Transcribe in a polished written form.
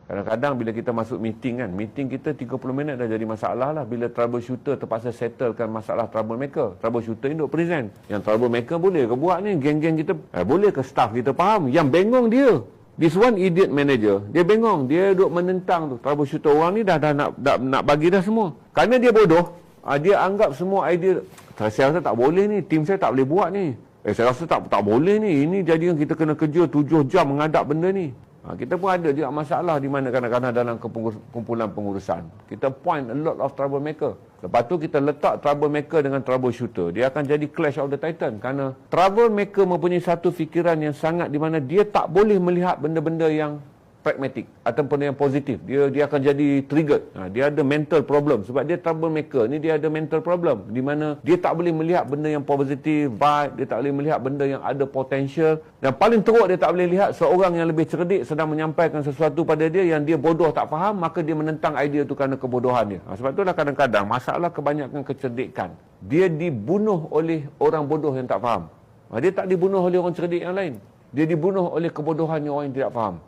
Kadang-kadang bila kita masuk meeting kan, meeting kita 30 minit dah jadi masalah lah. Bila troubleshooter terpaksa settlekan masalah troublemaker. Troubleshooter ni duk present. Yang troublemaker boleh ke buat ni? Geng-geng kita, boleh ke staff kita faham? Yang bengong dia. This one idiot manager. Dia bengong. Dia duk menentang tu. Troubleshooter orang ni dah nak bagi dah semua. Kerana dia bodoh, dia anggap semua idea, saya rasa tak boleh ni. Tim saya tak boleh buat ni. Saya rasa tak boleh ni. Ini jadikan kita kena kerja 7 jam menghadap benda ni. Kita pun ada juga masalah di mana kadang-kadang dalam kumpulan pengurusan. Kita point a lot of troublemaker. Lepas tu kita letak troublemaker dengan troubleshooter. Dia akan jadi clash of the titan. Kerana troublemaker mempunyai satu fikiran yang sangat di mana dia tak boleh melihat benda-benda yang pragmatic ataupun yang positif. Dia akan jadi triggered. Dia ada mental problem. Sebab dia troublemaker ni, dia ada mental problem. Di mana dia tak boleh melihat benda yang positif, vibe. Dia tak boleh melihat benda yang ada potential. Yang paling teruk, dia tak boleh lihat seorang yang lebih cerdik sedang menyampaikan sesuatu pada dia yang dia bodoh tak faham, maka dia menentang idea tu kerana kebodohan dia. Sebab itulah kadang-kadang masalah kebanyakan kecerdikan. Dia dibunuh oleh orang bodoh yang tak faham. Dia tak dibunuh oleh orang cerdik yang lain. Dia dibunuh oleh kebodohan orang yang tidak faham.